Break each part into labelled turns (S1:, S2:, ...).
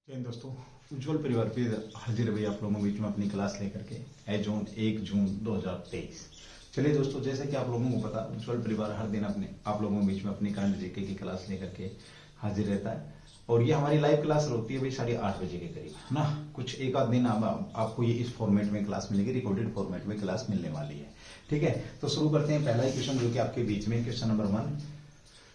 S1: जय दोस्तों, उज्जवल परिवार पे हाजिर भाई आप लोगों के बीच में अपनी क्लास लेकर के 1 जून 2023। चलिए दोस्तों, जैसे कि आप लोगों को पता, उज्जवल परिवार हर दिन अपने आप लोगों के बीच में अपनी करंट जीके की क्लास लेकर के हाजिर रहता है। और ये हमारी लाइव क्लास होती है भाई 8:30 बजे के करीब, है ना। कुछ एक आध दिन आपको ये इस फॉर्मेट में क्लास मिलेगी, रिकॉर्डेड फॉर्मेट में क्लास मिलने वाली है। ठीक है, तो शुरू करते हैं। पहला ही क्वेश्चन जो कि आपके बीच में क्वेश्चन नंबर 1,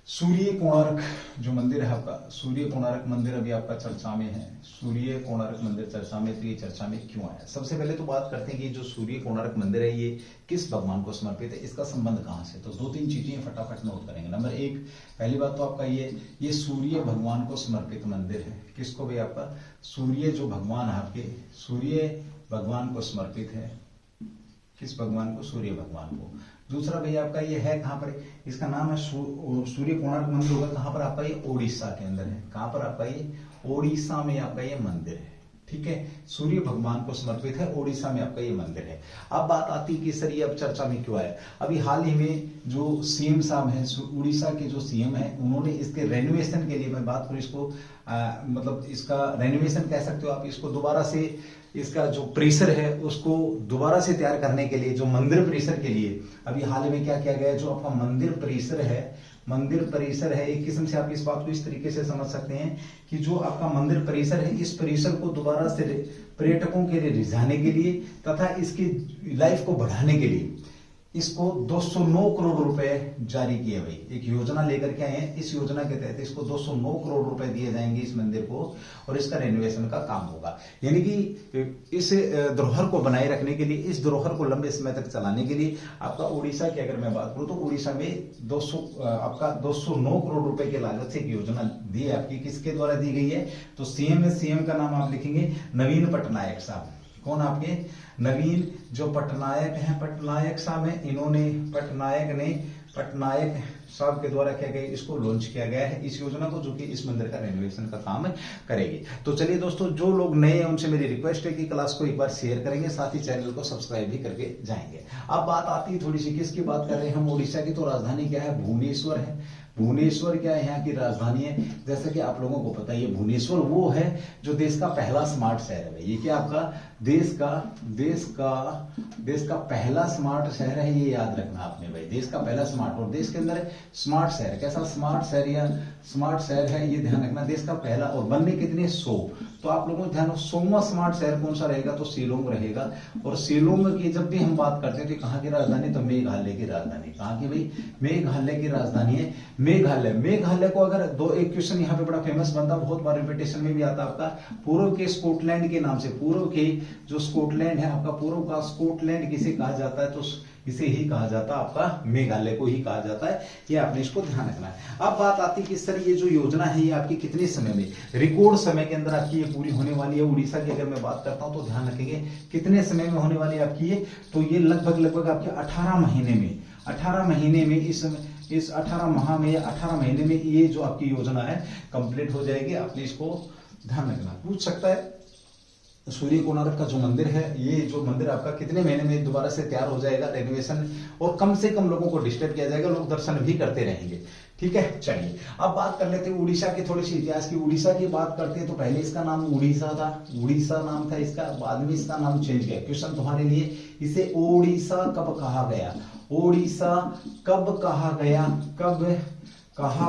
S1: सूर्य कोणार्क जो मंदिर है आपका, सूर्य कोणार्क मंदिर अभी आपका चर्चा में है। सूर्य कोणार्क मंदिर चर्चा में, तो ये चर्चा में क्यों आया? सबसे पहले तो बात करते हैं कि जो सूर्य कोणार्क मंदिर है ये किस भगवान को समर्पित है, इसका संबंध कहां से। तो 2-3 चीजें फटाफट नोट करेंगे। नंबर 1, पहली बात तो आपका ये सूर्य भगवान को समर्पित मंदिर है। किसको भाई? आपका सूर्य जो भगवान है आपके, सूर्य भगवान को समर्पित है। किस भगवान को? सूर्य भगवान को। दूसरा भैया आपका ये है कहां पर? इसका नाम है सूर्य कोणार्क मंदिर होगा कहां पर आपका? ये ओडिशा के अंदर है। कहां पर आपका? ये ओडिशा में आपका ये मंदिर है। ठीक है, सूर्य भगवान को समर्पित है, ओडिशा में आपका ये मंदिर है। अब बात आती है कि सर ये अब चर्चा में क्यों आया? अभी हाल ही में जो सीएम साहब हैं, उड़ीसा के जो सीएम हैं, उन्होंने इसके रेनोवेशन के लिए, मैं बात करूं इसको मतलब इसका रेनोवेशन कह सकते हो आप इसको, दोबारा से इसका जो परिसर है उसको दोबारा से तैयार करने के लिए, जो मंदिर परिसर के लिए अभी हाल ही में क्या किया गया है, जो आपका मंदिर परिसर है, एक किस्म से आप इस बात को इस तरीके से समझ सकते हैं कि जो आपका मंदिर परिसर है, इस परिसर को दोबारा से पर्यटकों के लिए रिझाने के लिए तथा इसकी लाइफ को बढ़ाने के लिए इसको 209 करोड़ रुपए जारी किए भाई। एक योजना लेकर के आए हैं। इस योजना के तहत इसको 209 करोड़ रुपए दिए जाएंगे इस मंदिर को, और इसका रेनोवेशन का काम होगा। यानी कि इस धरोहर को बनाए रखने के लिए, इस धरोहर को लंबे समय तक चलाने के लिए आपका उड़ीसा की अगर मैं बात करूं तो उड़ीसा में 209 करोड़ रुपए की लागत से एक योजना दी है आपकी। किसके द्वारा दी गई है? तो सीएम का नाम आप लिखेंगे नवीन पटनायक साहब। कौन? आपके नवीन जो पटनायक हैं, पटनायक साहब हैं, इन्होंने पटनायक साहब के द्वारा क्या गया, इसको लॉन्च किया गया है इस योजना को, जो कि इस मंदिर का रेनोवेशन का काम करेगी। तो चलिए दोस्तों, जो लोग नए हैं उनसे मेरी रिक्वेस्ट है कि क्लास को एक बार शेयर करेंगे, साथ ही चैनल को सब्सक्राइब भी करके जाएंगे। अब बात आती है थोड़ी सी, किसकी बात कर रहे हैं हम? उड़ीसा की। तो राजधानी क्या है? भुवनेश्वर है। भुवनेश्वर क्या है? यहाँ की राजधानी है। जैसा कि आप लोगों को पता है, ये भुवनेश्वर वो है जो देश का पहला स्मार्ट शहर है। ये क्या आपका देश का पहला स्मार्ट शहर है, ये याद रखना आपने भाई। देश का पहला स्मार्ट, और देश के अंदर स्मार्ट शहर, कैसा स्मार्ट शहर या स्मार्ट शहर है, ये ध्यान रखना। देश का पहला, और बनने कितने? 100। तो आप लोगों को ध्यान, 100वां स्मार्ट शहर कौन सा रहेगा? तो शिलोंग रहेगा। और शिलोंग की जब भी हम बात करते हैं तो कहाँ की राजधानी? तो मेघालय की राजधानी। कहाँ की भाई? मेघालय की राजधानी है मेघालय को अगर एक क्वेश्चन यहाँ पे बड़ा फेमस बनता, बहुत बार रिपीटेशन में भी आता आपका, पूर्व के स्कॉटलैंड के नाम से। पूर्व के जो स्कॉटलैंड है आपका, पूर्व का स्कॉटलैंड किसे कहा जाता है? तो इसे ही कहा जाता है, आपका मेघालय को ही कहा जाता है। ये आपने इसको ध्यान रखना है। अब बात आती है कि सर ये जो योजना है ये आपकी कितने समय में, रिकॉर्ड समय के अंदर आपकी ये पूरी होने वाली है। उड़ीसा की अगर मैं बात करता हूं तो ध्यान रखेंगे कितने समय में होने वाली है आपकी ये, तो ये लगभग आपके 18 महीने में इस 18 माह में या 18 महीने में ये जो आपकी योजना है कंप्लीट हो जाएगी। आपने इसको ध्यान रखना। पूछ सकता है सूर्य कोणार्क का जो मंदिर है, ये जो मंदिर आपका कितने महीने में दोबारा से तैयार हो जाएगा, रेनोवेशन, और कम से कम लोगों को डिस्टर्ब किया जाएगा, लोग दर्शन भी करते रहेंगे। ठीक है, चलिए अब बात कर लेते हैं उड़ीसा की, थोड़ी सी इतिहास की। उड़ीसा की बात करते हैं तो पहले इसका नाम उड़ीसा था, उड़ीसा नाम था इसका, बाद में इसका नाम चेंज किया। क्वेश्चन तुम्हारे लिए, इसे ओडिशा कब कहा गया? ओडिशा कब कहा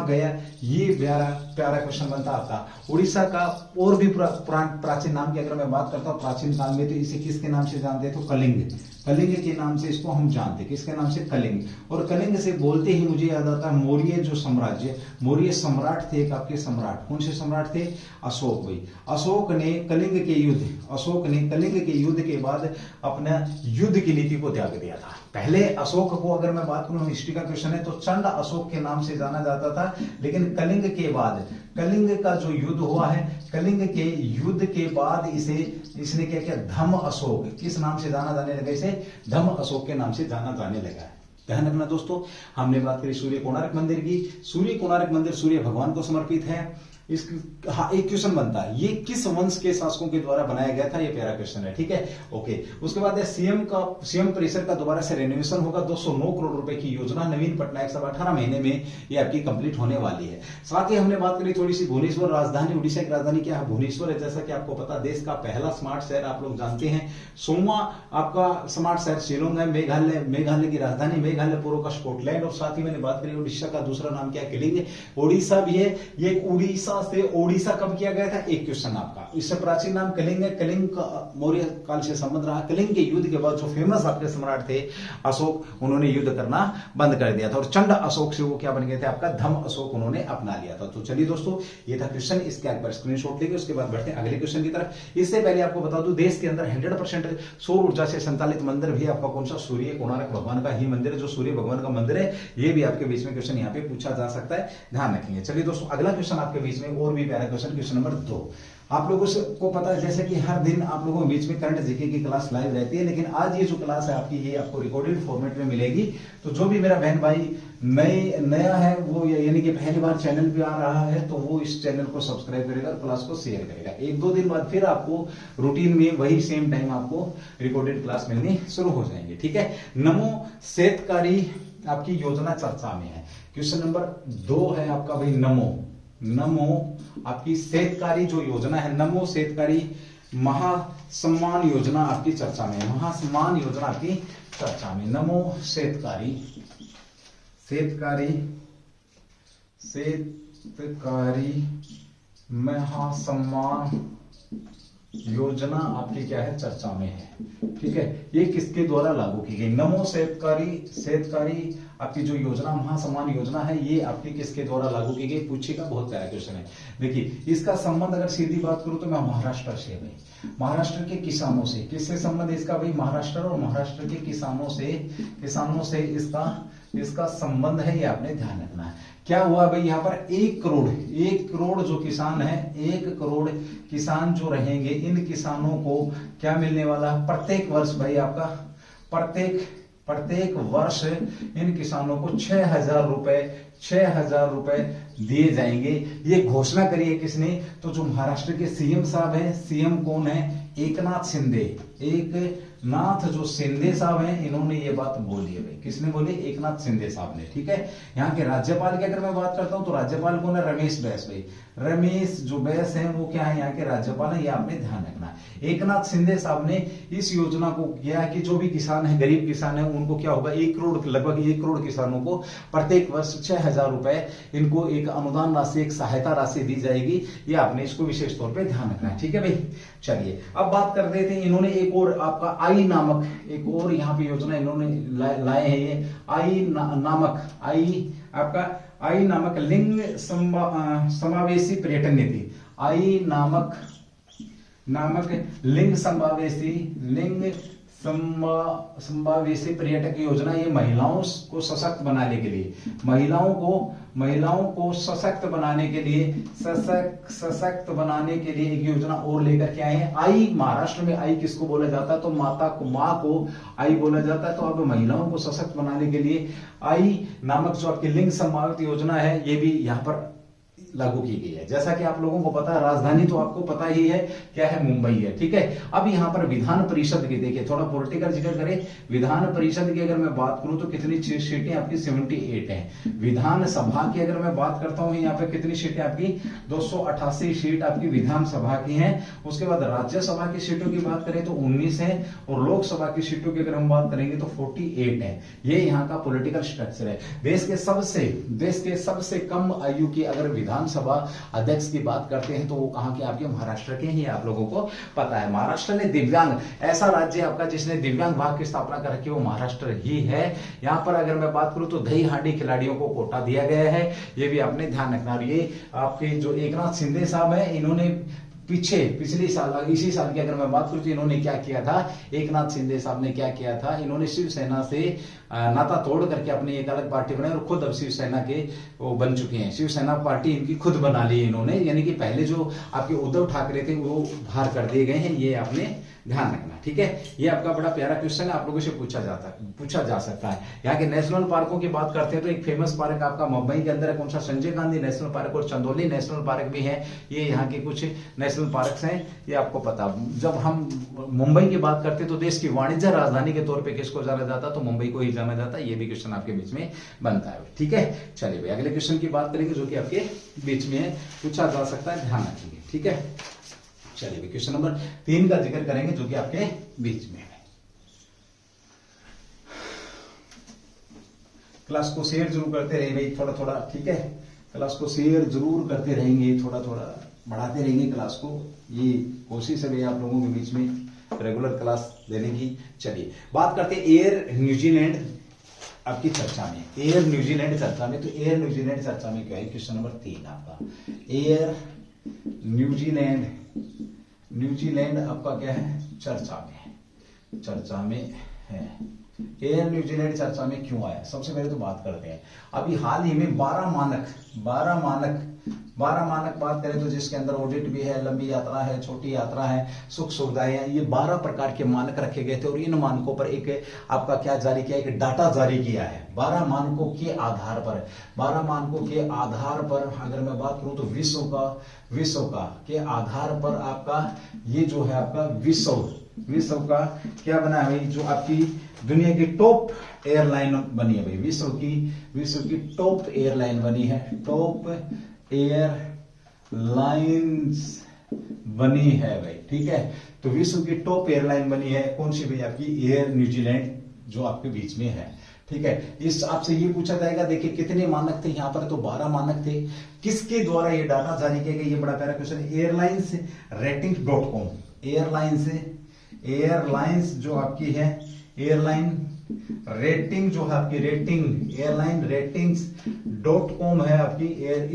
S1: गया? ये प्यारा क्वेश्चन बनता आपका। उड़ीसा का और भी प्राचीन नाम की अगर मैं बात करता हूँ, प्राचीन काल में तो इसे किसके नाम से जानते हैं? तो कलिंग के नाम से इसको हम जानते हैं। किसके नाम से? कलिंग। और कलिंग से बोलते ही मुझे याद आता है मौर्य जो साम्राज्य, मौर्य सम्राट थे एक आपके सम्राट। कौन से सम्राट थे? अशोक भाई। अशोक ने कलिंग के युद्ध के बाद अपना युद्ध की नीति को त्याग दिया था। पहले अशोक को अगर मैं बात करूं, हिस्ट्री का क्वेश्चन है, तो चंड अशोक के नाम से जाना जाता था। लेकिन कलिंग के बाद, कलिंग का जो युद्ध हुआ है, कलिंग के युद्ध के बाद इसने क्या किया? धम्म अशोक, किस नाम से जाना जाने लगा? इसे धम्म अशोक के नाम से जाना जाने लगा है। ध्यान रखना दोस्तों, हमने बात करी सूर्य कोणार्क मंदिर की। सूर्य कोणार्क मंदिर सूर्य भगवान को समर्पित है। इस हाँ एक क्वेश्चन बनता है, ये किस वंश के शासकों के द्वारा बनाया गया था, ये प्यारा क्वेश्चन है, ठीक है। ओके, उसके बाद सीएम परिसर का दोबारा से रेनोवेशन होगा, 209 करोड़ रुपए की योजना नवीन पटनायक साहब 18 महीने में ये आपकी कंप्लीट होने वाली है। साथ ही हमने बात करी थोड़ी सी भुवनेश्वर, राजधानी उड़ीसा की राजधानी क्या है, भुवनेश्वर है। जैसा कि आपको पता देश का पहला स्मार्ट शहर आप लोग जानते हैं, 100वां आपका स्मार्ट शहर शिलोंग है। मेघालय की राजधानी मेघालय, पूर्व का स्कॉटलैंड। और साथ ही मैंने बात करी उड़ीसा का दूसरा नाम क्या है, कलिंग। ओडिशा भी है, ये उड़ीसा से ओडिशा कब किया गया था, एक क्वेश्चन आपका। इससे प्राचीन नाम कलिंग है, कलिंग का मौर्य काल से संबंध रहा। कलिंग के युद्ध के बाद जो फेमस आपके सम्राट थे अशोक, उन्होंने युद्ध करना बंद कर दिया था और चंड अशोक से वो क्या बन गए थे, आपका धम अशोक उन्होंने अपना लिया था। तो चलिए दोस्तों, ये था क्वेश्चन, इसके एक बार स्क्रीनशॉट लेंगे, उसके बाद बढ़ते हैं अगले क्वेश्चन की तरफ। इससे पहले आपको बता दूं, देश के अंदर 100% सौर ऊर्जा से संचालित मंदिर भी आपका कौन सा, सूर्य कोणार्क भगवान का ही मंदिर है, जो सूर्य भगवान का मंदिर है। ये भी आपके बीच में क्वेश्चन यहाँ पे पूछा जा सकता है, ध्यान रखेंगे। चलिए दोस्तों, अगला क्वेश्चन आपके बीच में और भी प्यारा क्वेश्चन, क्वेश्चन नंबर 2। आप लोगों को पता है जैसे कि हर दिन आप लोगों के बीच में करंट जीके की क्लास लाइव रहती है, लेकिन आज ये जो क्लास है आपकी, ये आपको रिकॉर्डेड फॉर्मेट में मिलेगी। तो जो भी मेरा बहन भाई नया है, वो यानी कि पहली बार चैनल पे आ रहा है, तो वो इस चैनल को सब्सक्राइब करेगा और क्लास को शेयर करेगा। 1-2 दिन बाद फिर आपको रूटीन में वही सेम टाइम आपको रिकॉर्डेड क्लास मिलनी शुरू हो जाएंगे, ठीक है। नमो शेतकारी आपकी योजना चर्चा में है। क्वेश्चन नंबर 2 है आपका भाई, नमो आपकी शेतकारी जो योजना है, नमो शेतकारी महासम्मान योजना आपकी चर्चा में है, महासम्मान योजना आपकी चर्चा में। नमो शेतकारी महासम्मान योजना आपकी क्या है, चर्चा में है, ठीक है। ये किसके द्वारा लागू की गई, नमो शेतकारी आपकी जो योजना महासम्मान योजना है, ये आपकी किसके द्वारा लागू की गई, पूछेगा, बहुत प्यारा क्वेश्चन है। देखिए, इसका संबंध अगर सीधी बात करूं तो मैं महाराष्ट्र से भाई, महाराष्ट्र के किसानों से। किससे संबंध इसका भाई, महाराष्ट्र और महाराष्ट्र के किसानों से इसका संबंध है, ये आपने ध्यान रखना है। क्या हुआ भाई, यहाँ पर 1 करोड़ जो किसान है, 1 करोड़ किसान जो रहेंगे, इन किसानों को क्या मिलने वाला, प्रत्येक वर्ष भाई आपका प्रत्येक वर्ष इन किसानों को 6,000 रुपए दिए जाएंगे। ये घोषणा करी है किसने, तो जो महाराष्ट्र के सीएम साहब हैं, सीएम कौन है, एकनाथ जो शिंदे साहब हैं, इन्होंने ये बात बोली है भाई। किसने बोली, एकनाथ शिंदे साहब ने, ठीक है। यहाँ के राज्यपाल की अगर मैं बात करता हूं तो राज्यपाल कौन है, रमेश बैस भाई। रमेश जो बैस हैं वो क्या है, यहाँ के राज्यपाल है, ये आपने ध्यान रखना है। एकनाथ शिंदे साहब ने इस योजना को किया कि जो भी किसान है, गरीब किसान है, उनको क्या होगा, लगभग 1 करोड़ किसानों को प्रत्येक वर्ष 6,000 रुपए इनको एक अनुदान राशि, एक सहायता राशि दी जाएगी। ये आपने इसको विशेष तौर पे ध्यान रखना है, ठीक है भाई। चलिए अब बात कर देते हैं, इन्होंने एक और आपका आई नामक एक और यहाँ पे योजना इन्होंने लाए हैं, ये आई नामक लिंग समावेशी पर्यटन नीति। आई नामक लिंग समावेशी पर्यटक योजना, ये महिलाओं को सशक्त बनाने के लिए, महिलाओं को सशक्त बनाने के लिए एक योजना और लेकर के आए हैं। आई, महाराष्ट्र में आई किसको बोला जाता है, तो माँ को आई बोला जाता है। तो अब महिलाओं को सशक्त बनाने के लिए आई नामक जो आपकी लिंग समावेश योजना है, ये भी यहाँ पर लागू की गई है। जैसा कि आप लोगों को पता है, राजधानी तो आपको पता ही है क्या है, मुंबई है, ठीक है। अब यहाँ पर विधान परिषद की देखिए, थोड़ा पॉलिटिकल जिक्र करें। विधान परिषद की अगर मैं बात करूं तो कितनी सीटें आपकी, 78 हैं। विधानसभा की अगर मैं बात करता हूं, यहाँ पे कितनी सीटें आपकी, 288 सीट आपकी विधानसभा की हैं। उसके बाद राज्यसभा की सीटों की बात करें तो 19 है, और लोकसभा की सीटों की अगर हम बात करेंगे तो 48 है। ये यहाँ का पॉलिटिकल स्ट्रक्चर है। देश के सबसे कम आयु की अगर विधानसभा अध्यक्ष की बात करते हैं तो वो कहां के, आपके महाराष्ट्र के ही, आप लोगों को पता है। महाराष्ट्र ने दिव्यांग, ऐसा राज्य आपका जिसने दिव्यांग विभाग की स्थापना कर रखी है, वो महाराष्ट्र ही है। यहां पर अगर मैं बात करूं तो दही हांडी खिलाड़ियों को कोटा दिया गया है, ये भी आपने ध्यान रखना। और ये आपके जो एकनाथ शिंदे साहब है, इन्होंने पिछले साल, इसी साल की अगर मैं बात करूं तो इन्होंने क्या किया था, एकनाथ शिंदे साहब ने क्या किया था, इन्होंने शिवसेना से नाता तोड़ करके अपनी एक अलग पार्टी बनाई और खुद अब शिवसेना के वो बन चुके हैं। शिवसेना पार्टी इनकी खुद बना ली इन्होंने, यानी कि पहले जो आपके उद्धव ठाकरे थे वो बाहर कर दिए गए हैं, ये आपने ध्यान रखना, ठीक है। ये आपका बड़ा प्यारा क्वेश्चन है, आप लोगों से पूछा जा सकता है। यहाँ के नेशनल पार्कों की बात करते हैं तो एक फेमस पार्क आपका मुंबई के अंदर है, कौन सा, संजय गांधी नेशनल पार्क और चंदौली नेशनल पार्क भी है। ये यहाँ के कुछ नेशनल पार्क हैं, ये आपको पता। जब हम मुंबई की बात करते हैं तो देश की वाणिज्य राजधानी के तौर पर किसको जाना जाता है, तो मुंबई को ही जाना जाता है। ये भी क्वेश्चन आपके बीच में बनता है, ठीक है। चलिए भाई अगले क्वेश्चन की बात करेंगे जो कि आपके बीच में पूछा जा सकता है, ध्यान रखिए, ठीक है। चलिए क्वेश्चन नंबर 3 का जिक्र करेंगे जो कि आपके बीच में है। क्लास को शेयर जरूर करते रहिए भाई, थोड़ा थोड़ा, ठीक है। क्लास को शेयर जरूर करते रहेंगे, थोड़ा थोड़ा बढ़ाते रहेंगे क्लास को। ये कोशिश है भाई आप लोगों के बीच में रेगुलर क्लास देने की। चलिए बात करते हैं एयर न्यूजीलैंड आपकी चर्चा में, एयर न्यूजीलैंड चर्चा में। तो एयर न्यूजीलैंड चर्चा में क्या है, क्वेश्चन नंबर 3 आपका, एयर न्यूजीलैंड आपका क्या है, चर्चा में है। एयर न्यूजीलैंड चर्चा में क्यों आया, सबसे पहले तो बात करते हैं। अभी हाल ही में 12 मानक बात करें तो जिसके अंदर ऑडिट भी है, लंबी यात्रा है, छोटी यात्रा है, सुख सुविधाएं हैं, ये 12 प्रकार के मानक रखे गए थे और इन मानकों पर एक आपका क्या जारी किया, एक डाटा जारी किया है। 12 मानकों के आधार पर अगर मैं बात करूं तो विश्व का के आधार पर आपका ये जो है आपका विश्व का क्या बना है भाई, जो आपकी दुनिया की टॉप एयरलाइन बनी है भाई, विश्व की टॉप एयरलाइन बनी है, टॉप एयरलाइंस बनी है भाई, ठीक है। तो विश्व की टॉप एयरलाइन बनी है कौन सी भाई, आपकी एयर न्यूजीलैंड जो आपके बीच में है, ठीक है। इस आपसे ये पूछा जाएगा, देखिए कितने मानक थे यहाँ पर, तो 12 मानक थे। किसके द्वारा ये डाटा जारी किया गया, ये बड़ा प्यारा क्वेश्चन है। airlinesratings.com, एयरलाइंस जो आपकी है, एयरलाइन रेटिंग जो है आपकी, एयरलाइन रेटिंग्स.com है आपकी,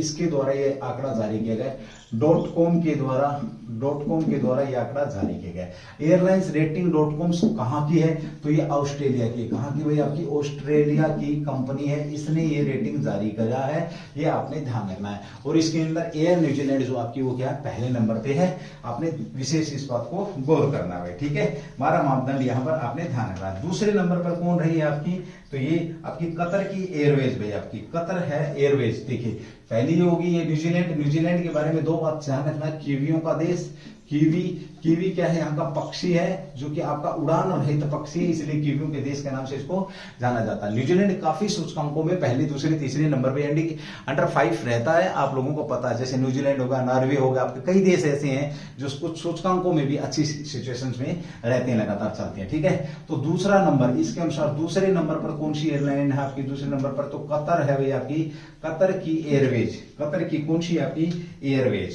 S1: इसके द्वारा ये आंकड़ा जारी किया गया। .com के द्वारा ये आंकड़ा जारी किया गया। एयरलाइंस रेटिंग.com कहां की है, तो ये ऑस्ट्रेलिया की, कहां की भाई, आपकी ऑस्ट्रेलिया की कंपनी है, इसने ये रेटिंग जारी किया है, ये आपने ध्यान रखना है। और इसके अंदर एयर न्यूजीलैंड जो आपकी वो क्या है, पहले नंबर पे है, आपने विशेष इस बात को गौर करना है, ठीक है। 12 मापदंड यहां पर आपने ध्यान रखना है। दूसरे नंबर पर कौन रही है आपकी, तो ये आपकी कतर की एयरवेज भाई, आपकी कतर है एयरवेज। देखिए पहली होगी ये न्यूजीलैंड के बारे में 2 बात ध्यान रखना, कीवियों का देश, कीवी क्या है, यहाँ का पक्षी है जो कि आपका उड़ान रहित पक्षी है, इसलिए कीवियों के देश के नाम से इसको जाना जाता है। न्यूजीलैंड काफी सूचकांकों में पहले, दूसरे, तीसरे नंबर पे अंडर 5 रहता है, आप लोगों को पता है। जैसे न्यूजीलैंड होगा, नॉर्वे होगा, आपके कई देश ऐसे हैं जो कुछ सूचकांकों में भी अच्छी सिचुएशंस में रहते हैं, लगातार चलते हैं, ठीक है। तो दूसरा नंबर, इसके अनुसार दूसरे नंबर पर कौन सी एयरलाइन है आपकी, दूसरे नंबर पर तो कतर है भाई आपकी, कतर की एयरवेज, कतर की कौन सी आपकी एयरवेज,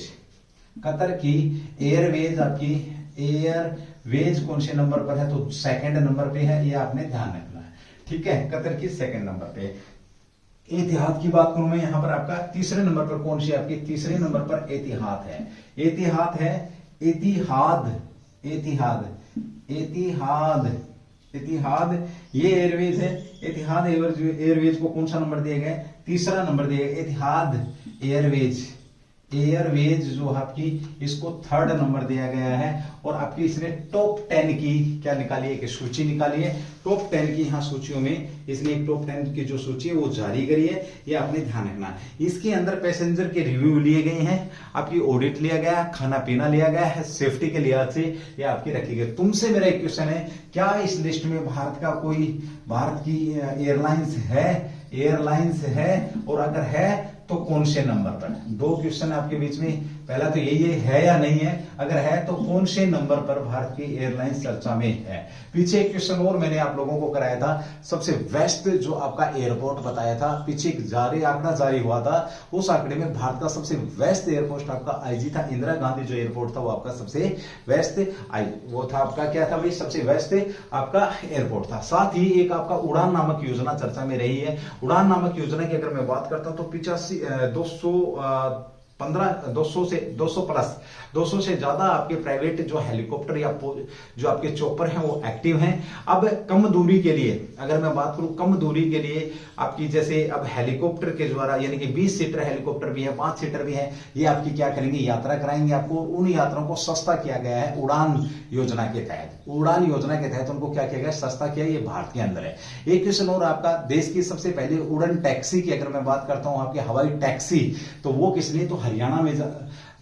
S1: कतर की एयरवेज आपकी, एयरवेज कौन से नंबर पर है, तो सेकंड नंबर पे है, ये आपने ध्यान रखना है, ठीक है। कतर की सेकंड नंबर पे। एतिहाद की बात करूं मैं, यहां पर आपका तीसरे नंबर पर कौन सी आपकी, तीसरे नंबर पर एतिहाद है, एतिहाद ये एयरवेज है। एतिहाद एयरवेज को कौन सा नंबर दिया गया, तीसरा नंबर दिया गया। एतिहाद एयरवेज जो आपकी, इसको 3rd नंबर दिया गया है। और आपकी इसने टॉप 10 की क्या निकाली है, एक सूची निकाली है, टॉप 10 की यहाँ सूचियों में इसने एक टॉप 10 की जो सूची है वो जारी करी है, ये आपने ध्यान रखना है। इसके अंदर पैसेंजर के रिव्यू लिए गए हैं, आपकी ऑडिट लिया गया है, खाना पीना लिया गया है, सेफ्टी के लिहाज से ये आपकी रखी गई। तुमसे मेरा एक क्वेश्चन है, क्या इस लिस्ट में भारत की एयरलाइंस है, और अगर है तो कौन से नंबर पर। 2 क्वेश्चन आपके बीच में, पहला तो यही है या नहीं है, अगर है तो कौन से नंबर पर भारत की एयरलाइंस चर्चा में है। पीछे एक क्वेश्चन और मैंने आप लोगों को कराया था, सबसे बेस्ट जो आपका एयरपोर्ट बताया था, पीछे एक आंकड़ा जारी हुआ था, उस आंकड़े में भारत का सबसे बेस्ट एयरपोर्ट आपका आईजी था, इंदिरा गांधी जो एयरपोर्ट था वो आपका सबसे बेस्ट वो था, आपका क्या था भाई, सबसे बेस्ट आपका एयरपोर्ट था। साथ ही एक आपका उड़ान नामक योजना चर्चा में रही है। उड़ान नामक योजना की अगर मैं बात करता हूं तो 200 से 200 प्लस 200 से ज्यादा आपके प्राइवेट जो हेलीकॉप्टर या जो आपके चॉपर हैं वो एक्टिव हैं। अब कम दूरी के लिए अगर मैं बात करूं, कम दूरी के लिए आपकी जैसे अब हेलीकॉप्टर के द्वारा यानी कि 20 सीटर हेलीकॉप्टर भी है, 5 सीटर भी है, ये आपकी क्या करेंगे, यात्रा कराएंगे आपको। उन यात्राओं को सस्ता किया गया है उड़ान योजना के तहत। उड़ान योजना के तहत उनको क्या किया गया, सस्ता किया। ये भारत के अंदर है। एक क्वेश्चन और आपका, देश की सबसे पहले उड़ान टैक्सी की अगर मैं बात करता हूं, आपकी हवाई टैक्सी, तो वो किसने, तो हरियाणा में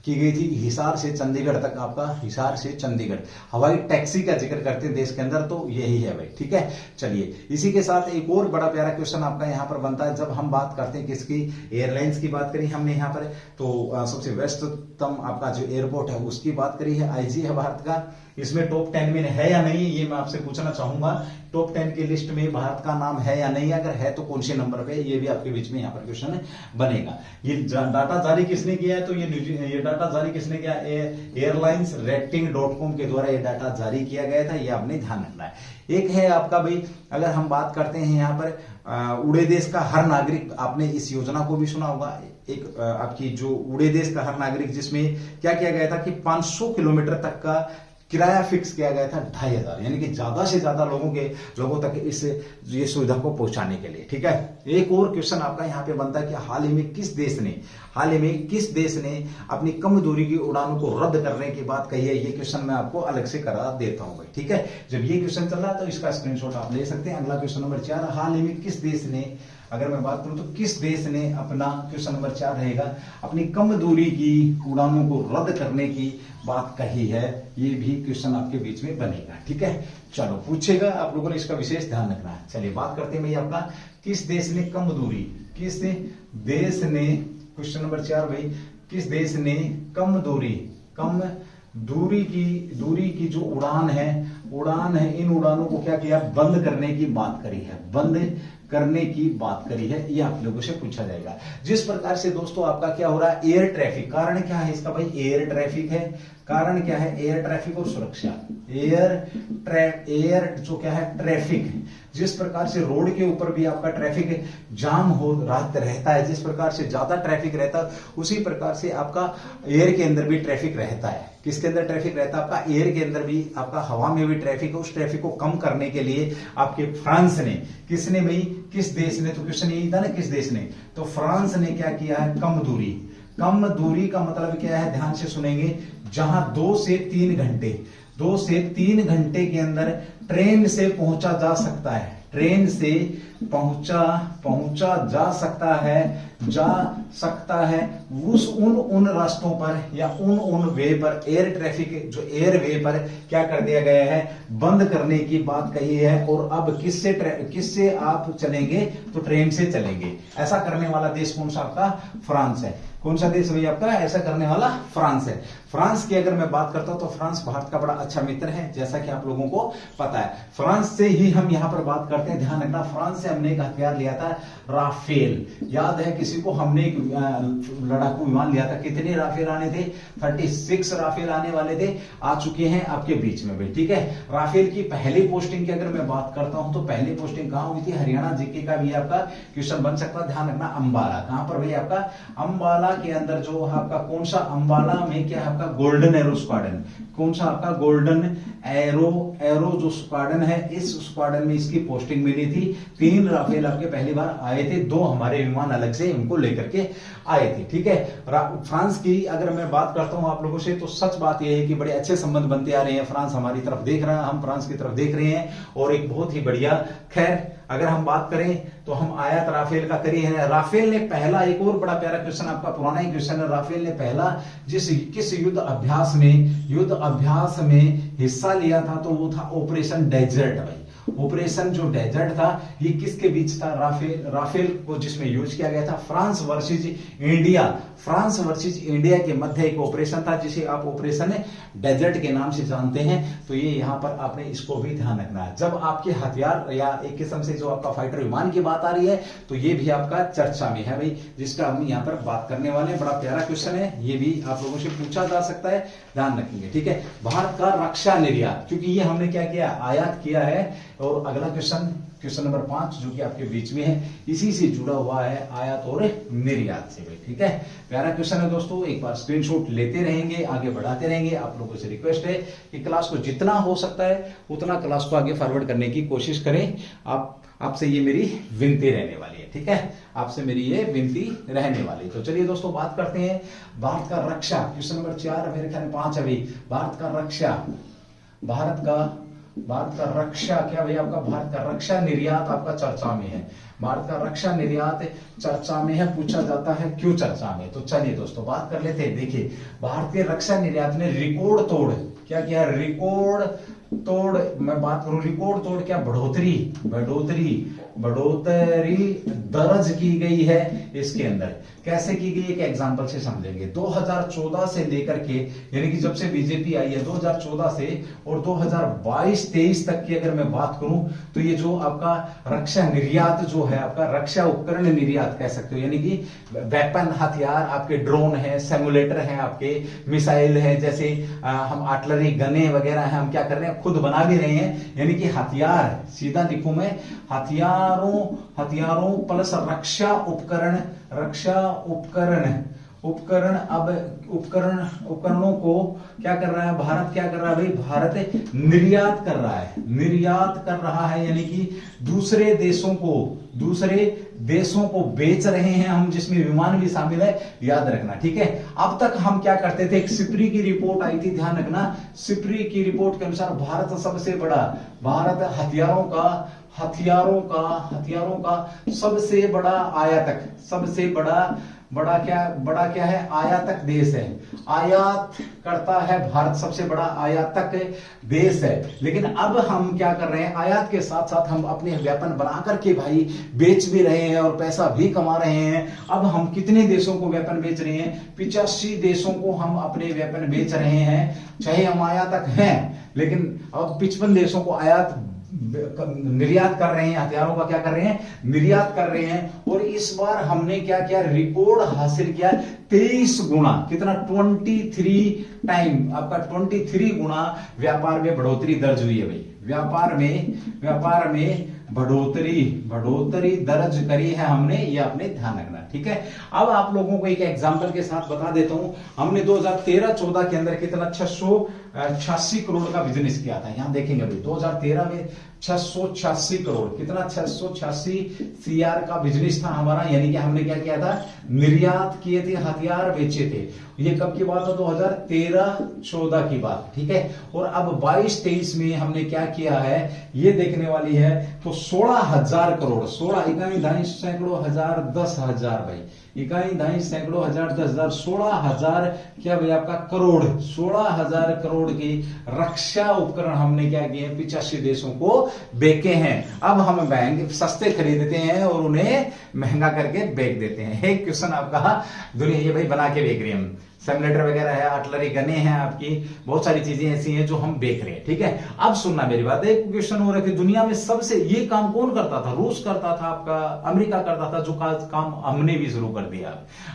S1: की गई थी, हिसार से चंडीगढ़ तक। आपका हिसार से चंडीगढ़ हवाई टैक्सी का जिक्र करते हैं देश के अंदर, तो यही है भाई। ठीक है, चलिए इसी के साथ एक और बड़ा प्यारा क्वेश्चन आपका यहां पर बनता है। जब हम बात करते हैं किसकी, एयरलाइंस की बात करी हमने यहां पर, तो सबसे व्यस्ततम आपका जो एयरपोर्ट है उसकी बात करी है, आईजी है भारत का। इसमें टॉप 10 में है या नहीं, ये मैं आपसे पूछना चाहूंगा। टॉप 10 की लिस्ट में भारत का नाम है या नहीं, अगर है तो कौन से नंबर पे, ये भी आपके बीच में यहाँ पर क्वेश्चन बनेगा। ये डाटा जारी किसने किया है, तो ये डाटा जारी किसने किया, एयरलाइंस रेटिंग.com के द्वारा ये डाटा जारी किया गया था, ये आपने ध्यान रखना है। एक है आपका भाई, अगर हम बात करते हैं यहाँ पर उड़े देश का हर नागरिक, आपने इस योजना को भी सुना होगा। एक आपकी जो उड़े देश का हर नागरिक, जिसमें क्या किया गया था कि 500 किलोमीटर तक का किराया फिक्स किया गया था 2500, यानी कि ज्यादा से ज्यादा लोगों तक इस ये सुविधा को पहुंचाने के लिए। ठीक है, एक और क्वेश्चन आपका यहाँ पे बनता है कि हाल ही में किस देश ने अपनी कम दूरी की उड़ानों को रद्द करने की बात कही है। ये क्वेश्चन मैं आपको अलग से करा देता हूं भाई। ठीक है, जब ये क्वेश्चन चल रहा है तो इसका स्क्रीनशॉट आप ले सकते हैं। अगला क्वेश्चन नंबर 4, हाल ही में किस देश ने, अगर मैं बात करूं तो किस देश ने अपना, क्वेश्चन नंबर 4 रहेगा, अपनी कम दूरी की उड़ानों को रद्द करने की बात कही है। ये भी क्वेश्चन आपके बीच में बनेगा। ठीक है, चलो पूछेगा, आप लोगों ने इसका विशेष ध्यान रखना है। चलिए बात करते हैं भाई आपका, किस देश ने कम दूरी, किस देश ने, क्वेश्चन नंबर 4 भाई, किस देश ने कम दूरी की जो उड़ान है, इन उड़ानों को क्या किया, बंद करने की बात करी है, ये आप लोगों से पूछा जाएगा। जिस प्रकार से दोस्तों आपका क्या हो रहा है, एयर ट्रैफिक, कारण क्या है इसका भाई, एयर ट्रैफिक है। कारण क्या है, एयर ट्रैफिक और सुरक्षा, एयर जो क्या है, ट्रैफिक। जिस प्रकार से रोड के ऊपर भी आपका ट्रैफिक जाम हो रहता है, जिस प्रकार से ज्यादा ट्रैफिक रहता है, उसी प्रकार से आपका एयर के अंदर भी ट्रैफिक रहता है। किसके अंदर ट्रैफिक रहता है, आपका एयर के अंदर भी, आपका हवा में भी ट्रैफिक है। उस ट्रैफिक को कम करने के लिए आपके फ्रांस ने, किसने भाई, किस देश ने, तो क्वेश्चन यही था ना, किस देश ने, तो फ्रांस ने क्या किया है, कम दूरी का मतलब क्या है, ध्यान से सुनेंगे, जहां 2 से 3 घंटे के अंदर ट्रेन से पहुंचा जा सकता है, ट्रेन से पहुंचा जा सकता है उन रास्तों पर या उन वे पर, एयर ट्रैफिक जो एयर वे पर क्या कर दिया गया है, बंद करने की बात कही है। और अब किससे आप चलेंगे, तो ट्रेन से चलेंगे। ऐसा करने वाला देश कौन सा, आपका फ्रांस है। कौन सा देश भाई आपका ऐसा करने वाला, फ्रांस है। फ्रांस की अगर मैं बात करता हूं तो फ्रांस भारत का बड़ा अच्छा मित्र है, जैसा कि आप लोगों को पता है। फ्रांस से ही हम यहां पर बात करते हैं, ध्यान रखना, फ्रांस से हमने एक हथियार लिया था, राफेल। याद है किसी को, हमने एक लड़ाकू विमान लिया था। कितने राफेल आने थे, 36 राफेल आने वाले थे, आ चुके हैं आपके बीच में भाई। ठीक है, राफेल की पहली पोस्टिंग की अगर मैं बात करता हूं तो पहली पोस्टिंग कहां हुई थी, हरियाणा। जीके का भी आपका क्वेश्चन बन सकता है, ध्यान रखना, अंबाला। कहां पर भाई आपका, अंबाला के अंदर जो आपका कौन सा, अंबाला में क्या आपका गोल्डन एरो स्क्वाड्रन, कौन सा आपका गोल्डन एरो जो स्क्वाड्रन है, इस स्क्वाड्रन में इसकी पोस्टिंग मिली थी। 3 राफेल आपके पहली बार आए थे, 2 हमारे विमान अलग से उनको लेकर के आए थे। ठीक है, फ्रांस की अगर मैं बात करता हूं आप लोगों से, तो सच बात यह है कि बड़े अच्छे संबंध बनते आ रहे हैं। फ्रांस हमारी तरफ देख रहा है, हम फ्रांस की तरफ देख रहे हैं, और एक बहुत ही बढ़िया। खैर अगर हम बात करें तो हम आयात राफेल का करिए हैं। राफेल ने पहला, एक और बड़ा प्यारा क्वेश्चन आपका, पुराना ही क्वेश्चन है, राफेल ने पहला किस युद्ध अभ्यास में हिस्सा लिया था, तो वो था ऑपरेशन डेजर्ट भाई। ऑपरेशन जो डेजर्ट था, ये किसके बीच था, राफेल को जिसमें यूज किया गया था, फ्रांस वर्सेज इंडिया के मध्य एक ऑपरेशन था, जिसे आप ऑपरेशन डेजर्ट के नाम से जानते हैं। तो ये यहां पर आपने इसको भी ध्यान रखना है। जब आपके हथियार या एक किस्म से जो आपका फाइटर विमान की बात आ रही है, तो ये भी आपका चर्चा में है भाई, जिसका हम यहां पर बात करने वाले हैं। बड़ा प्यारा क्वेश्चन है, ये भी आप लोगों से पूछा जा सकता है, ध्यान रखेंगे। ठीक है, भारत का रक्षा निर्यात, क्योंकि ये हमने क्या किया, आयात किया है, और अगला क्वेश्चन नंबर 5 जो कि आपके बीच में है, इसी से जुड़ा हुआ है आयात और निर्यात से भाई। ठीक है, प्यारा क्वेश्चन है दोस्तों, एक बार स्क्रीनशॉट लेते रहेंगे, आगे बढ़ाते रहेंगे। आप लोगों से रिक्वेस्ट है कि क्लास को जितना हो सकता है उतना क्लास को आगे फॉरवर्ड करने की कोशिश करें। आपसे ये मेरी विनती रहने वाली है। ठीक है, आपसे मेरी ये विनती रहने वाली। तो चलिए दोस्तों बात करते हैं भारत का रक्षा, क्वेश्चन नंबर 4 मेरे ख्याल में 5 अभी। भारत का रक्षा क्या भैया आपका भारत का रक्षा निर्यात आपका चर्चा में है। भारत का रक्षा निर्यात चर्चा में है, पूछा जाता है क्यों चर्चा में। तो चलिए दोस्तों बात कर लेते हैं। देखिए भारतीय रक्षा निर्यात ने रिकॉर्ड तोड़ क्या किया, रिकॉर्ड तोड़, मैं बात करूं रिकॉर्ड तोड़ क्या, बढ़ोतरी दर्ज की गई है। इसके अंदर कैसे की गई, एक एग्जांपल से समझेंगे। 2014 से लेकर के, यानी कि जब से बीजेपी आई है 2014 से और 2022-23 तक की अगर मैं बात करूं तो ये जो आपका रक्षा निर्यात जो है, आपका रक्षा उपकरण निर्यात कह सकते हो, यानी कि वेपन हथियार, आपके ड्रोन है, सिमुलेटर है, आपके मिसाइल है, जैसे हम आर्टिलरी गने वगैरह है, हम क्या कर रहे हैं खुद बना भी रहे हैं। यानी कि हथियार, सीधा लिखूं मैं, हथियारों प्लस रक्षा उपकरण अब उपकरणों को क्या कर रहा है भारत, क्या कर रहा है भाई, भारत निर्यात कर रहा है, यानी कि दूसरे देशों को बेच रहे हैं हम, जिसमें विमान भी शामिल है, याद रखना। ठीक है, अब तक हम क्या करते थे, एक सिप्री की रिपोर्ट आई थी, ध्यान रखना, सिप्री की रिपोर्ट के अनुसार भारत हथियारों का सबसे बड़ा आयातक, बड़ा क्या है, आयातक देश है। आयात करता है भारत, सबसे बड़ा आयातक देश है। लेकिन अब हम क्या कर रहे हैं, आयात के साथ साथ हम अपने वेपन बना करके भाई बेच भी रहे हैं और पैसा भी कमा रहे हैं। अब हम कितने देशों को वेपन बेच रहे हैं, 85 देशों को हम अपने वेपन बेच रहे हैं। चाहे हम आयातक हैं, लेकिन अब 55 देशों को निर्यात कर रहे हैं, हथियारों का क्या कर रहे हैं, निर्यात कर रहे हैं। और इस बार हमने क्या किया, रिकॉर्ड हासिल किया 23 गुना, कितना 23 टाइम, आपका 23 गुना व्यापार में बढ़ोतरी दर्ज हुई है भाई। व्यापार में बढ़ोतरी दर्ज करी है हमने, ये आपने ध्यान रखना। ठीक है, अब आप लोगों को एक एग्जांपल के साथ बता देता हूं। हमने 2013-14 के अंदर कितना 686 करोड़ का बिजनेस किया था। यहां देखेंगे भाई 2013 में 686 करोड़, कितना 686 CR का बिजनेस था हमारा। यानी कि हमने क्या किया था, निर्यात किए थे, हथियार बेचे थे। ये कब की बात है, 2013-14 की बात। ठीक है, और अब 22-23 में हमने क्या किया है, ये देखने वाली है। तो 16,000 करोड़, 16 इकाई ढाई सैकड़ों हजार 10,000 भाई, इकाई ढाई सैकड़ों हजार 10,000, 16,000 क्या भाई आपका करोड़, 16,000 करोड़ की रक्षा उपकरण हमने क्या किए, 85 देशों को बेचे हैं। अब हम बैंक सस्ते खरीदते हैं और उन्हें महंगा करके बेच देते हैं। एक क्वेश्चन आपका दुनिया ये भाई बना के बेच रहे हैं हम, सिमुलेटर वगैरह है, आर्टिलरी गने हैं, आपकी बहुत सारी चीजें ऐसी हैं जो हम बेच रहे हैं। ठीक है, अब सुनना मेरी बात, एक क्वेश्चन हो रहा है कि दुनिया में सबसे ये काम कौन करता था, रूस करता था, आपका अमेरिका करता था, जो काम हमने भी शुरू कर दिया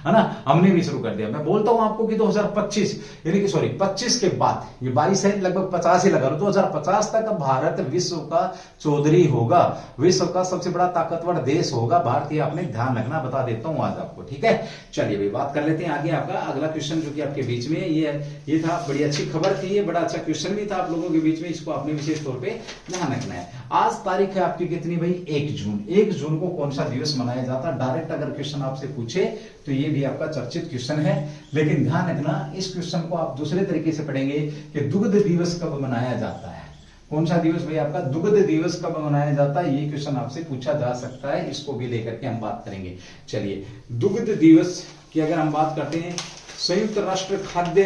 S1: है ना, हमने भी शुरू कर दिया। मैं बोलता हूं आपको कि 2025 यानी कि 25 के बाद, ये 22 है, लगभग 50 ही लगा लो, 2050 तक भारत विश्व का चौधरी होगा, विश्व का सबसे बड़ा ताकतवर देश होगा भारत। ये आपने ध्यान रखना, बता देता हूं आज आपको। ठीक है, चलिए भाई बात कर लेते हैं आगे। आपका अगला क्वेश्चन जो कि आपके बीच में ये था, बड़ी अच्छी खबर थी, ये बड़ा अच्छा क्वेश्चन भी था आप लोगों के बीच में, इसको आपने विशेष तौर पे ध्यान रखना है। आज तारीख है आपकी कितनी भाई, 1 जून। 1 जून को कौन सा दिवस मनाया जाता है, डायरेक्ट अगर क्वेश्चन आपसे पूछे तो ये भी आपका चर्चित क्वेश्चन है। लेकिन ध्यान रखना, इस क्वेश्चन को आप दूसरे तरीके से पढ़ेंगे कि दुग्ध दिवस कब मनाया जाता है। कौन सा दिवस भाई आपका, दुग्ध दिवस कब मनाया जाता है, ये क्वेश्चन आपसे पूछा जा सकता है। इसको भी लेकर के हम बात करेंगे। चलिए, दुग्ध दिवस की अगर हम बात करते हैं, संयुक्त राष्ट्र खाद्य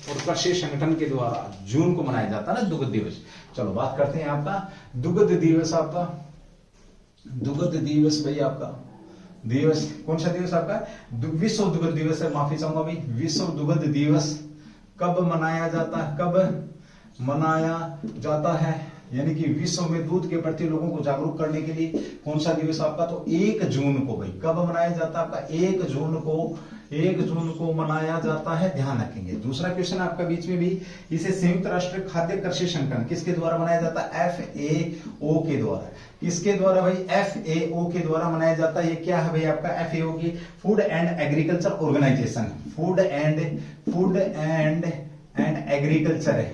S1: और कृषि संगठन के द्वारा जून को मनाया जाता है ना दुग्ध दिवस। चलो बात करते हैं आपका दुग्ध दिवस। आपका दुग्ध दिवस भाई, आपका दिवस कौन सा दिवस आपका, विश्व दुग्ध दिवस है, माफी चाहूंगा भाई। विश्व दुग्ध दिवस कब मनाया जाता है, कब मनाया जाता है, यानी कि विश्व में दूध के प्रति लोगों को जागरूक करने के लिए कौन सा दिवस आपका, तो 1 जून को भाई। कब मनाया जाता है आपका, 1 जून को 1 जून को मनाया जाता है, ध्यान रखेंगे। दूसरा क्वेश्चन आपका बीच में भी, इसे संयुक्त राष्ट्र खाद्य कृषि संगठन किसके द्वारा मनाया जाता है? FAO के द्वारा। किसके द्वारा भाई? FAO के द्वारा मनाया जाता है। ये क्या है भाई आपका? FAO की food and agriculture organization, food and agriculture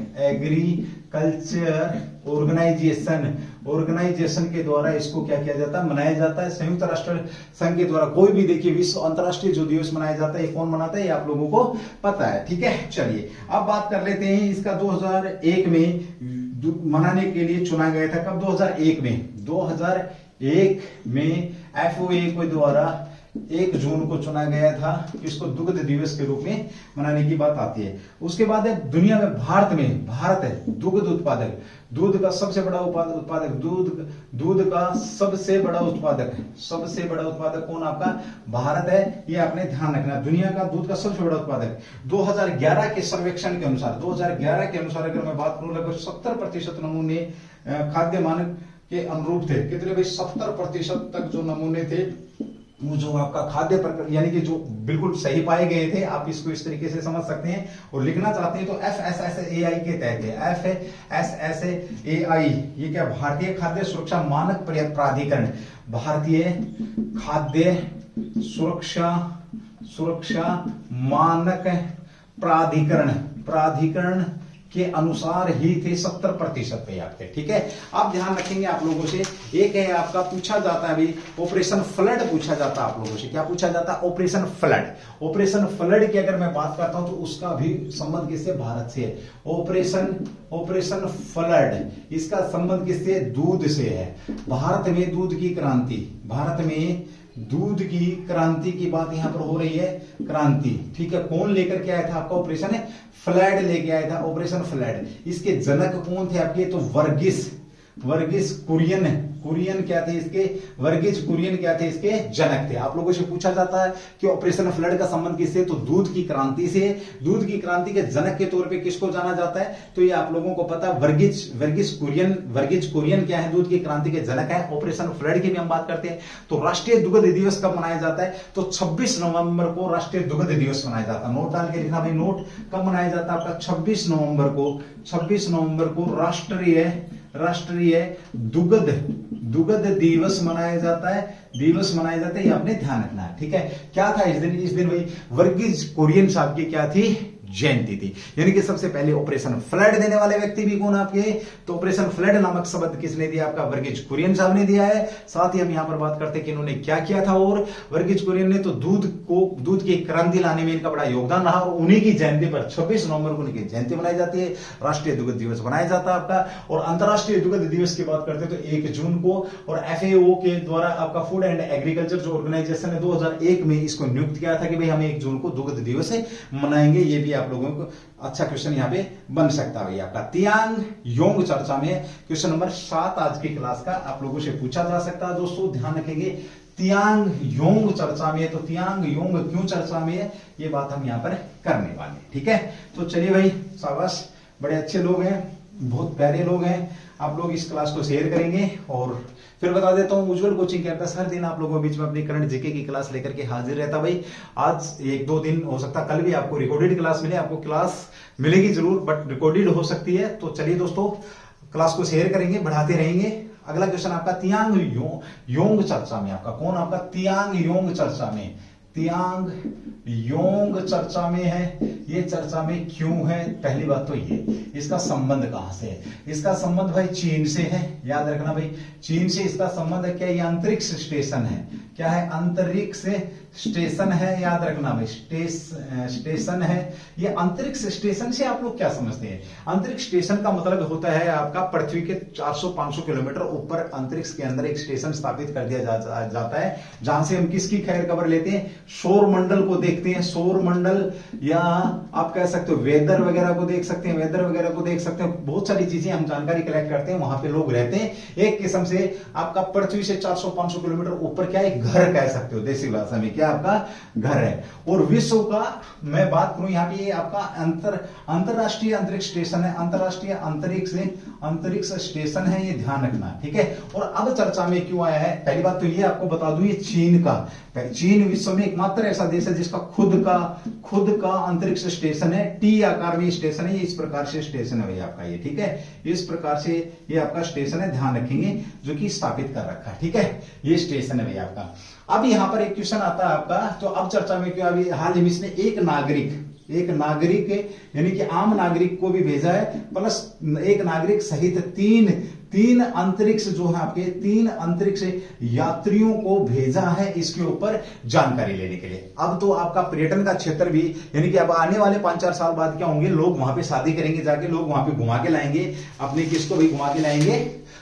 S1: organization के द्वारा इसको क्या किया जाता है? मनाया जाता है। संयुक्त राष्ट्र संघ के द्वारा कोई भी देखिए विश्व अंतर्राष्ट्रीय जो दिवस मनाया जाता है, ये कौन मनाता है? ये आप लोगों को पता है, ठीक है। चलिए अब बात कर लेते हैं इसका। 2001 में मनाने के लिए चुना गया था। कब? 2001 में FAO के द्वारा 1 जून को चुना गया था। इसको दुग्ध दिवस के रूप में मनाने की बात आती है। उसके बाद है दुनिया में, भारत है दुग्ध उत्पादक, दूध का सबसे बड़ा उत्पादक, दूध का सबसे बड़ा उत्पादक कौन? आपका भारत है। ये आपने ध्यान रखना, दुनिया का दूध का सबसे बड़ा उत्पादक। 2011 के सर्वेक्षण के अनुसार, 2011 के अनुसार अगर मैं बात करूं, लगभग 70% नमूने खाद्य मानक के अनुरूप थे। कितने भाई? 70% तक जो नमूने थे वो जो आपका खाद्य प्रक्रिया यानी कि जो बिल्कुल सही पाए गए थे। आप इसको इस तरीके से समझ सकते हैं और लिखना चाहते हैं तो FSSAI के तहत है। FSSAI ये क्या? भारतीय खाद्य सुरक्षा मानक प्राधिकरण, भारतीय खाद्य सुरक्षा मानक प्राधिकरण के अनुसार ही थे 70% पे आपके, ठीक है। आप ध्यान रखेंगे आप लोगों से। एक है आपका पूछा जाता है अभी ऑपरेशन फ्लड पूछा जाता है आप लोगों से। क्या पूछा जाता है? ऑपरेशन फ्लड की अगर मैं बात करता हूं तो उसका भी संबंध किससे? भारत से है। ऑपरेशन फ्लड इसका संबंध किससे? दूध से है। भारत में दूध की क्रांति की बात यहां पर हो रही है, क्रांति, ठीक है। कौन लेकर के आया था? आपका ऑपरेशन फ्लड लेके आया था, ऑपरेशन फ्लड। इसके जनक कौन थे आपके? तो वर्गीस कुरियन क्या थे इसके? वर्गीस कुरियन क्या थे? इसके जनक थे। आप लोगों से पूछा जाता है कि ऑपरेशन फ्लड का संबंध किससे? तो दूध की क्रांति से। दूध की क्रांति के जनक के तौर पे किसको जाना जाता है? तो ये आप लोगों को पता है, वर्गीस कुरियन क्या है? दूध की क्रांति के जनक है। ऑपरेशन फ्लड की भी हम बात करते हैं। तो राष्ट्रीय दुग्ध दिवस कब मनाया जाता है? तो 26 नवंबर को राष्ट्रीय दुग्ध दिवस मनाया जाता है। नोट डाल के लिखना भाई, नोट कब मनाया जाता है आपका? 26 नवंबर को राष्ट्रीय दुग्ध दिवस मनाया जाता है। ये आपने ध्यान रखना है, ठीक है। क्या था इस दिन भाई? वर्गीस कुरियन साहब की क्या थी? जयंती थी। यानी कि सबसे पहले ऑपरेशन फ्लड देने वाले व्यक्ति भी कौन आपके? तो ऑपरेशन फ्लड नामक शब्द किसने दिया? आपका वर्गीस कुरियन साहब ने दिया है। साथ ही हम यहां पर बात करते हैं कि इन्होंने क्या किया था। और वर्गीस कुरियन ने तो दूध की क्रांति लाने में इनका बड़ा योगदान रहा और उन्हीं की जयंती पर 26 नवंबर को उनकी जयंती मनाई जाती है, राष्ट्रीय दुग्ध दिवस मनाया जाता है आपका। और अंतरराष्ट्रीय दुग्ध दिवस की बात करते हैं तो 1 जून को। और FAO के द्वारा आपका फूड एंड एग्रीकल्चर जो ऑर्गेनाइजेशन है 2001 में इसको नियुक्त किया था कि भाई हम 1 जून को दुग्ध दिवस मनाएंगे। ये भी आप लोगों को अच्छा क्वेश्चन यहां पे बन सकता है आपका। तियांग योंग चर्चा में क्वेश्चन नंबर 7 आज की क्लास का आप लोगों से पूछा जा सकता है। दोस्तों ध्यान रखेंगे, तियांग योंग चर्चा में, तो तियांग योंग क्यों चर्चा में है, ये बात हम यहां पर करने वाले हैं, ठीक है। तो चलिए भाई, शाबाश, बड़े अच्छे लोग हैं, बहुत प्यारे लोग हैं। आप लोग इस क्लास को शेयर करेंगे। और फिर बता देता हूं, उज्जवल कोचिंग कैंपस हर दिन आप लोगों के बीच में अपनी करंट जीके की क्लास लेकर के हाजिर रहता भाई। आज 1-2 दिन हो सकता, कल भी आपको रिकॉर्डेड क्लास मिले, आपको क्लास मिलेगी जरूर बट रिकॉर्डेड हो सकती है। तो चलिए दोस्तों, क्लास को शेयर करेंगे, बढ़ाते रहेंगे। अगला क्वेश्चन आपका तियांग योंग चर्चा में, आपका कौन? आपका तियांग योंग चर्चा में है। ये चर्चा में क्यों है? पहली बात तो ये, इसका संबंध कहां से है? इसका संबंध भाई चीन से है, याद रखना भाई, चीन से इसका संबंध है। क्या ये अंतरिक्ष स्टेशन है? क्या है? अंतरिक्ष स्टेशन है, याद रखना भाई, स्टेशन है। ये अंतरिक्ष स्टेशन से आप लोग क्या समझते हैं? अंतरिक्ष स्टेशन का मतलब होता है आपका पृथ्वी के 400-500 किलोमीटर ऊपर अंतरिक्ष के अंदर एक स्टेशन स्थापित कर दिया जाता है, जहां से हम किसकी खैर खबर लेते हैं? सौर मंडल को देखते हैं। सौर मंडल, या आप कह सकते हो वेदर वगैरह को देख सकते हैं, बहुत सारी चीजें हम जानकारी कलेक्ट करते हैं। वहां पे लोग रहते हैं। एक किस्म से आपका पृथ्वी से 400-500 किलोमीटर ऊपर क्या है? घर कह सकते हो देसी भाषा में, क्या आपका घर है। और विश्व का मैं बात करूं यहाँ पे, ये आपका अंतरराष्ट्रीय अंतरिक्ष स्टेशन है, अंतरराष्ट्रीय अंतरिक्ष स्टेशन है, ये ध्यान रखना, ठीक है। और अब चर्चा में क्यों आया है, पहली बात तो ये आपको बता दूं, ये चीन का, चीन विश्व में एकमात्र ऐसा देश है जिसका खुद का अंतरिक्ष स्टेशन है, टी आकार में स्टेशन है, ये इस प्रकार से स्टेशन है भाई आपका ये, ठीक है। इस प्रकार से ये आपका स्टेशन है, ध्यान रखेंगे, जो कि स्थापित कर रखा है, ठीक है, ये स्टेशन है भाई आपका। अब यहां पर एक क्वेश्चन आता है आपका, तो अब चर्चा में क्यों, अभी हाल ही में इसने एक नागरिक यानी कि आम नागरिक को भी भेजा है, प्लस एक नागरिक सहित तीन अंतरिक्ष जो है आपके, 3 अंतरिक्ष यात्रियों को भेजा है इसके ऊपर जानकारी लेने के लिए। अब तो आपका पर्यटन का क्षेत्र भी, यानी कि अब आने वाले 5-4 साल बाद क्या होंगे, लोग वहां पे शादी करेंगे, जाके लोग वहां पे घुमा के लाएंगे, अपनी किसको भी घुमा के लाएंगे,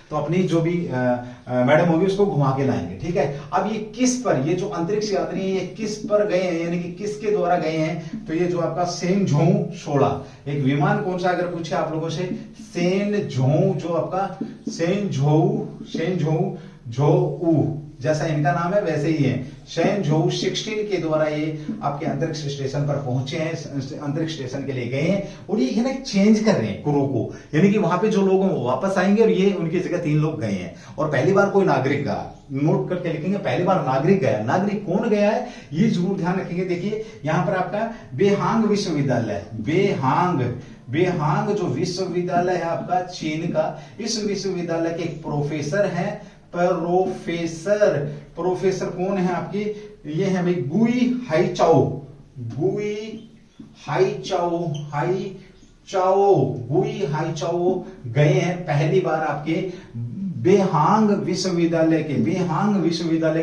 S1: तो अपनी जो भी मैडम होगी उसको घुमा के लाएंगे, ठीक है। अब ये किस पर, ये जो अंतरिक्ष यात्री है ये किस पर गए हैं, यानी कि किसके द्वारा गए हैं, तो ये जो आपका शेनझोउ 16 एक विमान, कौन सा अगर पूछे आप लोगों से, शेनझोउ, जो आपका शेनझोउ जैसा इनका नाम है वैसे ही है, शेनझोउ 16 के द्वारा ये आपके अंतरिक्ष स्टेशन पर पहुंचे हैं, अंतरिक्ष स्टेशन के लिए गए हैं। और ये ना चेंज कर रहे हैं क्रू को, यानी कि वहां पे जो लोग वापस आएंगे और ये उनकी जगह 3 लोग गए हैं, और पहली बार कोई नागरिक गया, नोट करके लिखेंगे, पहली बार नागरिक गया, नागरिक कौन गया है ये जरूर ध्यान रखेंगे। देखिए यहां पर आपका बेहांग विश्वविद्यालय, बेहांग जो विश्वविद्यालय है आपका चीन का, इस विश्वविद्यालय के एक प्रोफेसर हैं, प्रोफेसर कौन है आपकी, ये है भाई गुई हाईचाओ गए हैं पहली बार आपके बेहांग विश्वविद्यालय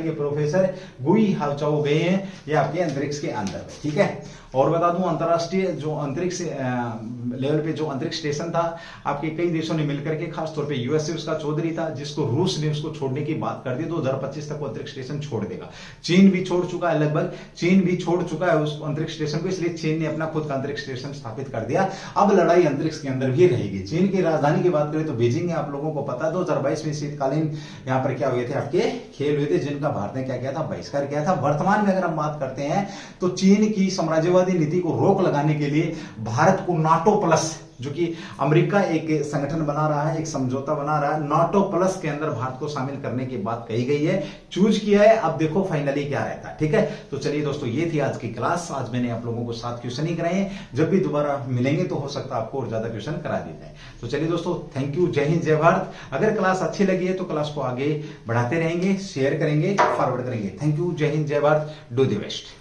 S1: के प्रोफेसर गुई हाईचाओ गए हैं ये आपके अंतरिक्ष के अंदर, ठीक है। और बता दूं अंतरराष्ट्रीय जो अंतरिक्ष लेवल पे जो अंतरिक्ष स्टेशन था आपके कई देशों ने मिलकर के, खासतौर पे यूएसए उसका चौधरी था, जिसको रूस ने उसको छोड़ने की बात कर दी, 2025 तक वो अंतरिक्ष स्टेशन छोड़ देगा। चीन भी छोड़ चुका है, लगभग चीन भी छोड़ चुका है उस अंतरिक्ष स्टेशन को, इसलिए चीन ने अपना खुद का अंतरिक्ष स्टेशन स्थापित कर दिया। अब लड़ाई अंतरिक्ष के अंदर भी रहेगी। चीन की राजधानी की बात करें तो बीजिंग है, आप लोगों को पता है 2022 में शीतकालीन यहाँ पर क्या हुए थे आपके खेल हुए थे, जिनका भारत ने क्या किया था, बहिष्कार किया था। वर्तमान में अगर हम बात करते हैं तो चीन की साम्राज्यवादी नीति को रोक लगाने के लिए भारत को नाटो प्लस, जो कि अमेरिका एक संगठन बना रहा है, एक समझौता बना रहा है, नाटो प्लस के अंदर भारत को शामिल करने की बात कही गई है, चूज किया है। अब देखो फाइनली क्या रहता है, ठीक है। तो चलिए दोस्तों ये थी आज की क्लास, आज मैंने आप लोगों को 7 क्वेश्चन ही कराए हैं, जब भी दोबारा मिलेंगे तो हो सकता है आपको और ज्यादा क्वेश्चन करा दिए जाए। तो चलिए दोस्तों थैंक यू, जय हिंद जय भारत। अगर क्लास अच्छी लगी है तो क्लास को आगे बढ़ाते रहेंगे, शेयर करेंगे, फॉरवर्ड करेंगे। थैंक यू, जय हिंद जय भारत, डू द बेस्ट।